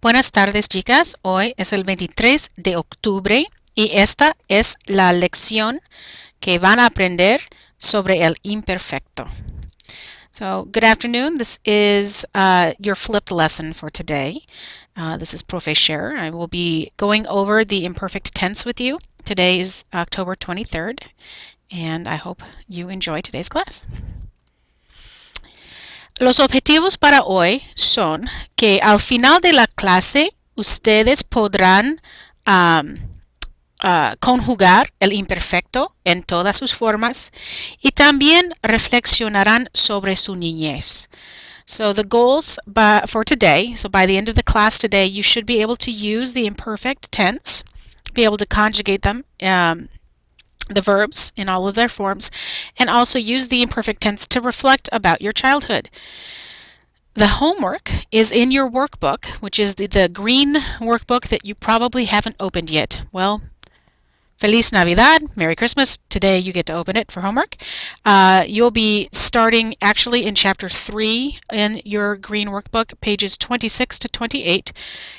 Buenas tardes, chicas. Hoy es el 23 de octubre y esta es la lección que van a aprender sobre el imperfecto. So, good afternoon. This is your flipped lesson for today. This is Profe Cher. I will be going over the imperfect tense with you. Today is October 23rd, and I hope you enjoy today's class. Los objetivos para hoy son que al final de la clase ustedes podrán conjugar el imperfecto en todas sus formas y también reflexionarán sobre su niñez. So the goals for today, so by the end of the class today, you should be able to use the imperfect tense, be able to conjugate them, the verbs in all of their forms, and also use the imperfect tense to reflect about your childhood. The homework is in your workbook, which is the green workbook that you probably haven't opened yet. Well, Feliz Navidad, Merry Christmas. Today you get to open it for homework. You'll be starting actually in chapter 3 in your green workbook, pages 26 to 28,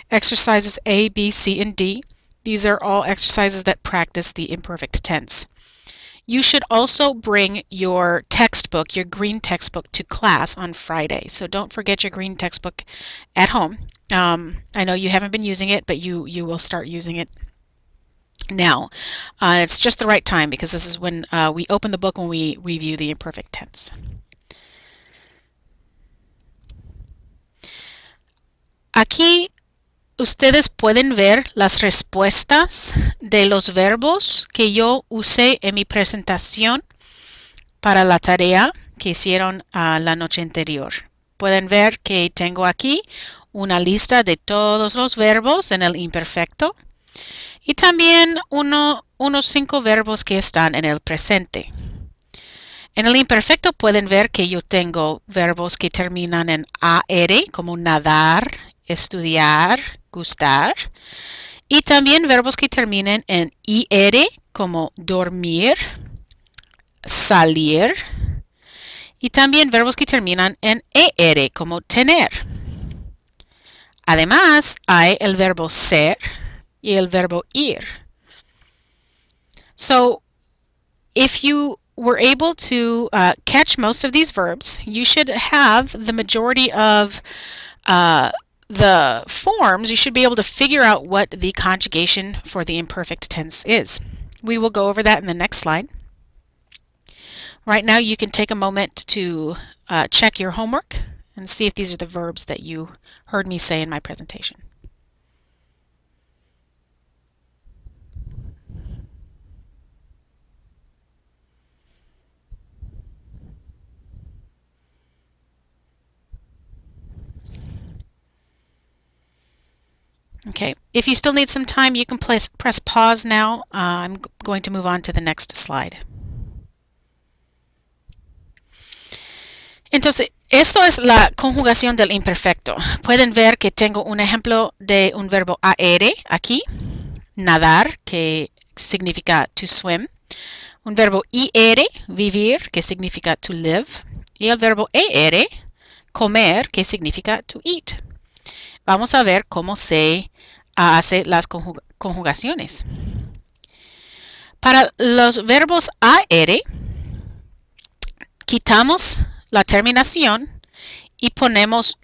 exercises A, B, C, and D. These are all exercises that practice the imperfect tense. You should also bring your textbook, your green textbook, to class on Friday. So don't forget your green textbook at home. I know you haven't been using it, but you will start using it now. It's just the right time because this is when we open the book when we review the imperfect tense. Aquí ustedes pueden ver las respuestas de los verbos que yo usé en mi presentación para la tarea que hicieron la noche anterior. Pueden ver que tengo aquí una lista de todos los verbos en el imperfecto y también unos 5 verbos que están en el presente. En el imperfecto pueden ver que yo tengo verbos que terminan en AR, como nadar, estudiar, gustar, y también verbos que terminen en IR, como dormir, salir, y también verbos que terminan en ER, como tener. Además, hay el verbo ser y el verbo ir. So, if you were able to catch most of these verbs, you should have the majority of the forms. You should be able to figure out what the conjugation for the imperfect tense is. We will go over that in the next slide. Right now, you can take a moment to check your homework and see if these are the verbs that you heard me say in my presentation. Okay, if you still need some time, you can press pause now. I'm going to move on to the next slide. Entonces, esto es la conjugación del imperfecto. Pueden ver que tengo un ejemplo de un verbo AR aquí, nadar, que significa to swim. Un verbo IR, vivir, que significa to live. Y el verbo ER, comer, que significa to eat. Vamos a ver cómo se hace las conjugaciones. Para los verbos AR, quitamos la terminación y ponemos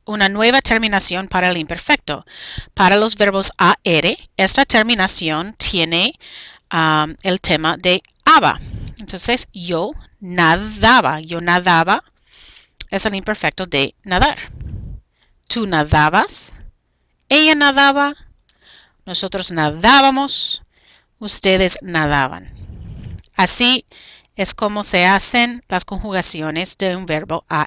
una nueva terminación para el imperfecto. Para los verbos AR, esta terminación tiene el tema de aba. Entonces, yo nadaba es el imperfecto de nadar. Tú nadabas, ella nadaba, nosotros nadábamos, ustedes nadaban. Así es como se hacen las conjugaciones de un verbo AR.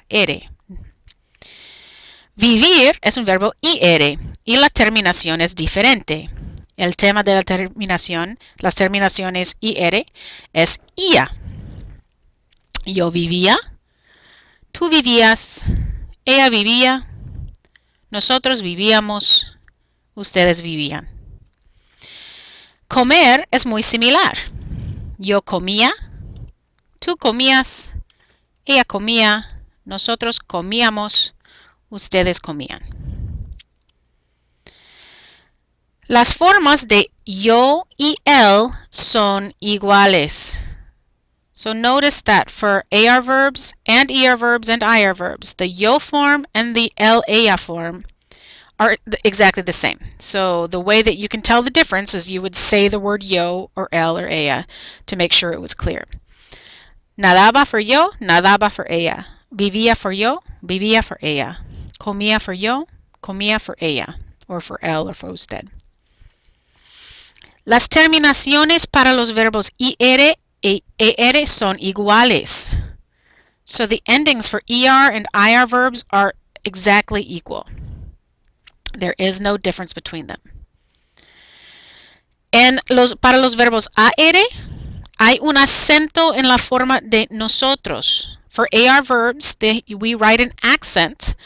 Vivir es un verbo IR y la terminación es diferente. El tema de la terminación, las terminaciones IR, es IA. Yo vivía, tú vivías, ella vivía, nosotros vivíamos, ustedes vivían. Comer es muy similar. Yo comía, tú comías, ella comía, nosotros comíamos, ustedes comían. Las formas de yo y él son iguales. So notice that for AR verbs and ER verbs and IR verbs, the yo form and the ella form are exactly the same. So the way that you can tell the difference is you would say the word yo or él or ella to make sure it was clear. Nadaba for yo, nadaba for ella. Vivía for yo, vivía for ella. Comía for yo, comía for ella, or for él or for usted. Las terminaciones para los verbos ir e er son iguales. So the endings for ER and IR verbs are exactly equal. There is no difference between them. Para los verbos AR, hay un acento en la forma de nosotros. For AR verbs, we write an accent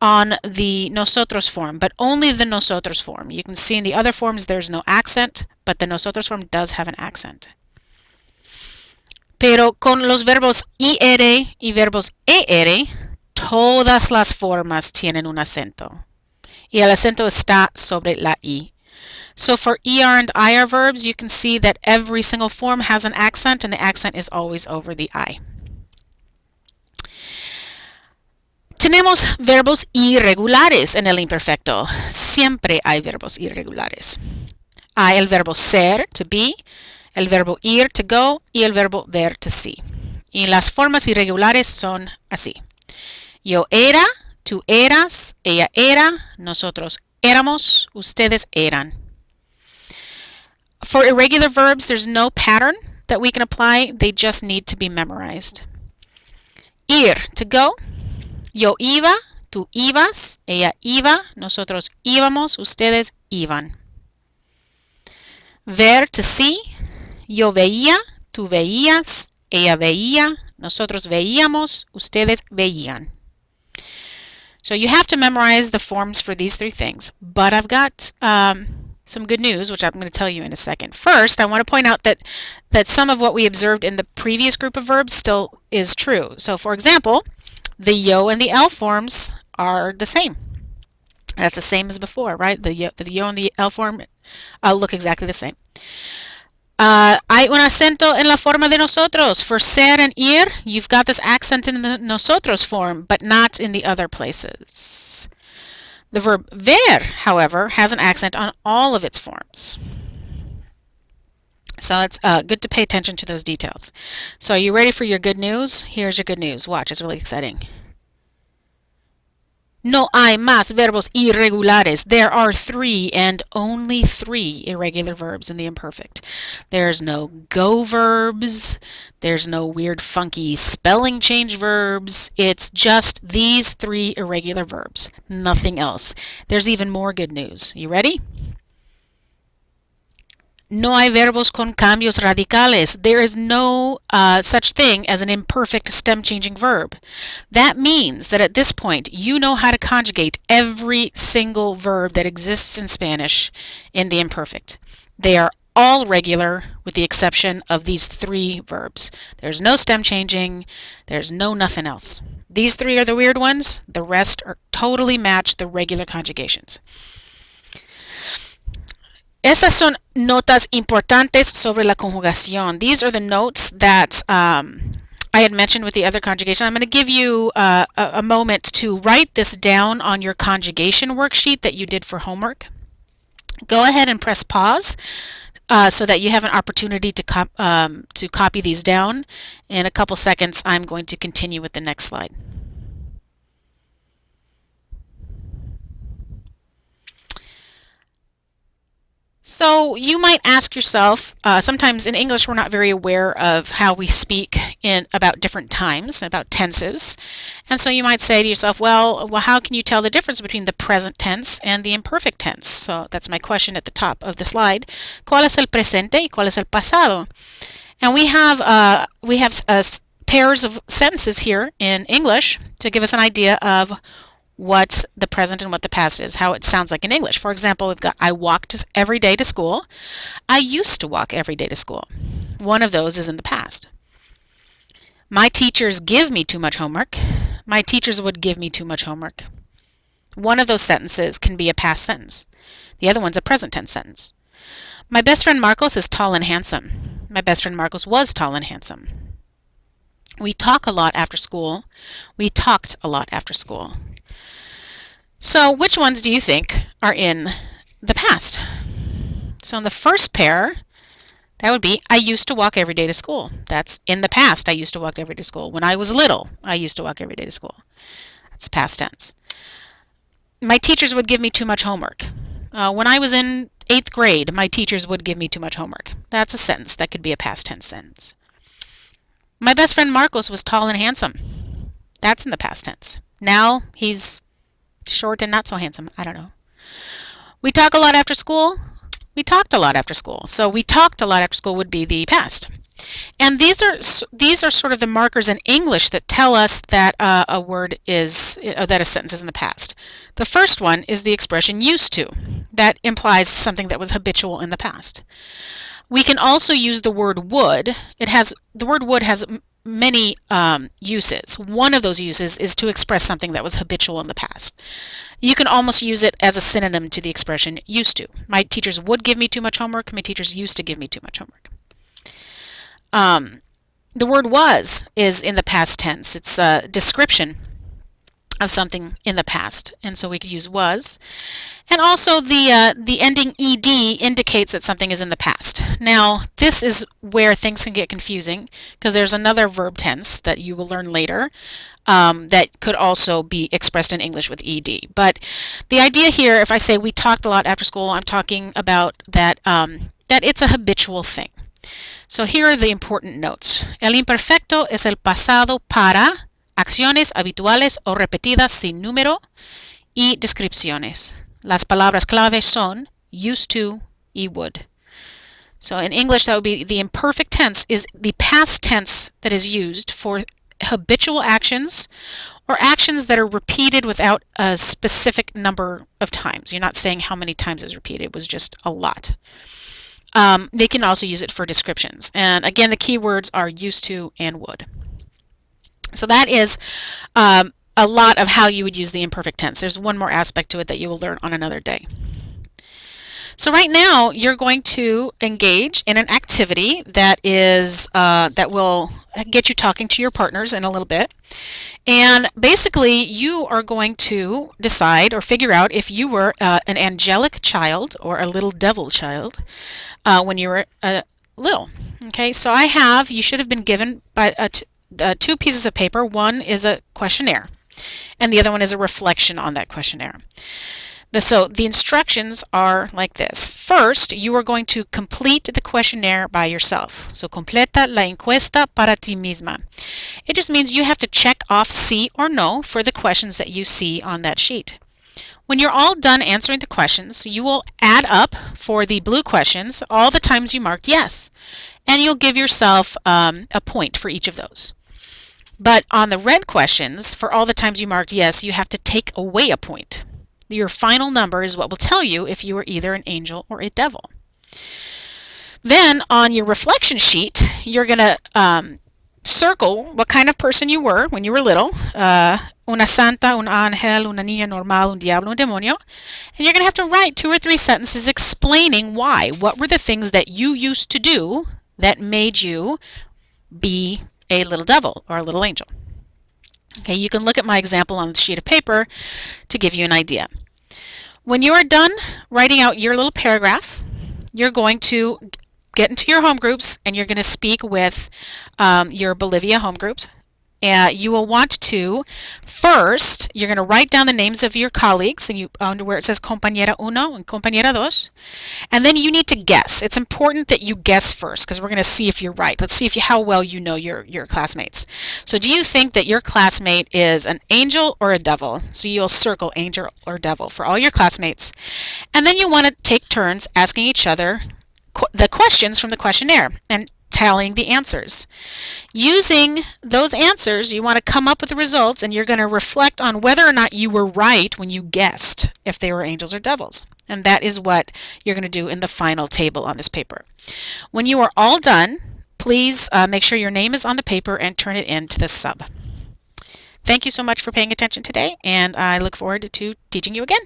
on the nosotros form, but only the nosotros form. You can see in the other forms there's no accent, but the nosotros form does have an accent. Pero con los verbos IR y verbos ER, todas las formas tienen un acento. Y el acento está sobre la I. So for ER and IR verbs, you can see that every single form has an accent, and the accent is always over the I. Tenemos verbos irregulares en el imperfecto. Siempre hay verbos irregulares. Hay el verbo ser, to be, el verbo ir, to go, y el verbo ver, to see. Y las formas irregulares son así. Yo era, tú eras, ella era, nosotros éramos, ustedes eran. For irregular verbs, there's no pattern that we can apply. They just need to be memorized. Ir, to go. Yo iba, tú ibas, ella iba, nosotros íbamos, ustedes iban. Ver, to see. Yo veía, tú veías, ella veía, nosotros veíamos, ustedes veían. So you have to memorize the forms for these three things, but I've got some good news, which I'm going to tell you in a second. First, I want to point out that some of what we observed in the previous group of verbs still is true. So for example, the yo and the el forms are the same. That's the same as before, right? The yo and the el form look exactly the same. Hay un acento en la forma de nosotros. For ser and ir, you've got this accent in the nosotros form, but not in the other places. The verb ver, however, has an accent on all of its forms. So it's good to pay attention to those details. So are you ready for your good news? Here's your good news. Watch, it's really exciting. No hay más verbos irregulares. There are 3 and only 3 irregular verbs in the imperfect. There's no go verbs. There's no weird funky spelling change verbs. It's just these 3 irregular verbs. Nothing else. There's even more good news. You ready? No hay verbos con cambios radicales. There is no such thing as an imperfect stem-changing verb. That means that at this point, you know how to conjugate every single verb that exists in Spanish in the imperfect. They are all regular with the exception of these 3 verbs. There's no stem changing. There's no nothing else. These 3 are the weird ones. The rest are totally match the regular conjugations. Estas son notas importantes sobre la conjugación. These are the notes that I had mentioned with the other conjugation. I'm going to give you a moment to write this down on your conjugation worksheet that you did for homework. Go ahead and press pause so that you have an opportunity to copy these down. In a couple seconds, I'm going to continue with the next slide. So you might ask yourself, sometimes in English we're not very aware of how we speak about different times, about tenses. And so you might say to yourself, well, how can you tell the difference between the present tense and the imperfect tense? So that's my question at the top of the slide. ¿Cuál es el presente y cuál es el pasado? And we have pairs of sentences here in English to give us an idea of what the present and what the past is, how it sounds like in English. For example, we've got I walked every day to school. I used to walk every day to school. One of those is in the past. My teachers give me too much homework. My teachers would give me too much homework. One of those sentences can be a past sentence. The other one's a present tense sentence. My best friend Marcos is tall and handsome. My best friend Marcos was tall and handsome. We talk a lot after school. We talked a lot after school. So which ones do you think are in the past? So in the first pair, that would be, I used to walk every day to school. That's in the past. I used to walk every day to school. When I was little, I used to walk every day to school. That's past tense. My teachers would give me too much homework. When I was in 8th grade, my teachers would give me too much homework. That's a sentence. That could be a past tense sentence. My best friend Marcos was tall and handsome. That's in the past tense. Now he's short and not so handsome. I don't know. We talk a lot after school. We talked a lot after school. So we talked a lot after school would be the past. And these are sort of the markers in English that tell us that a word is, that a sentence is in the past. The first one is the expression used to. That implies something that was habitual in the past. We can also use the word would. The word would has many uses. One of those uses is to express something that was habitual in the past. You can almost use it as a synonym to the expression used to. My teachers would give me too much homework. My teachers used to give me too much homework. The word was is in the past tense. It's a description of something in the past, and so we could use was. And also the ending ed indicates that something is in the past. Now this is where things can get confusing, because there's another verb tense that you will learn later that could also be expressed in English with ed. But the idea here, if I say we talked a lot after school, I'm talking about that that it's a habitual thing. So here are the important notes. El imperfecto es el pasado para acciones habituales o repetidas sin número y descripciones. Las palabras clave son used to y would. So in English, that would be the imperfect tense is the past tense that is used for habitual actions or actions that are repeated without a specific number of times. You're not saying how many times it was repeated. It was just a lot. They can also use it for descriptions. And again, the key words are used to and would. So that is a lot of how you would use the imperfect tense. There's one more aspect to it that you will learn on another day. So right now, you're going to engage in an activity that is that will get you talking to your partners in a little bit. And basically, you are going to decide or figure out if you were an angelic child or a little devil child when you were little. Okay, so you should have been given by two pieces of paper. One is a questionnaire, and the other one is a reflection on that questionnaire. So the instructions are like this. First, you are going to complete the questionnaire by yourself. So completa la encuesta para ti misma. It just means you have to check off sí or no for the questions that you see on that sheet. When you're all done answering the questions, you will add up for the blue questions all the times you marked yes. And you'll give yourself a point for each of those. But on the red questions, for all the times you marked yes, you have to take away a point. Your final number is what will tell you if you are either an angel or a devil. Then on your reflection sheet, you're going to circle what kind of person you were when you were little. Una santa, un ángel, una niña normal, un diablo, un demonio. And you're going to have to write 2 or 3 sentences explaining why. What were the things that you used to do that made you be a little devil or a little angel? Okay, you can look at my example on the sheet of paper to give you an idea. When you are done writing out your little paragraph, you're going to get into your home groups and you're going to speak with your Bolivia home groups. You will want to, first, you're going to write down the names of your colleagues and where it says compañera uno and compañera dos. And then you need to guess. It's important that you guess first because we're going to see if you're right. Let's see how well you know your classmates. So do you think that your classmate is an angel or a devil? So you'll circle angel or devil for all your classmates. And then you want to take turns asking each other the questions from the questionnaire and tallying the answers. Using those answers, you want to come up with the results and you're going to reflect on whether or not you were right when you guessed if they were angels or devils. And that is what you're going to do in the final table on this paper. When you are all done, please make sure your name is on the paper and turn it in to the sub. Thank you so much for paying attention today, and I look forward to teaching you again.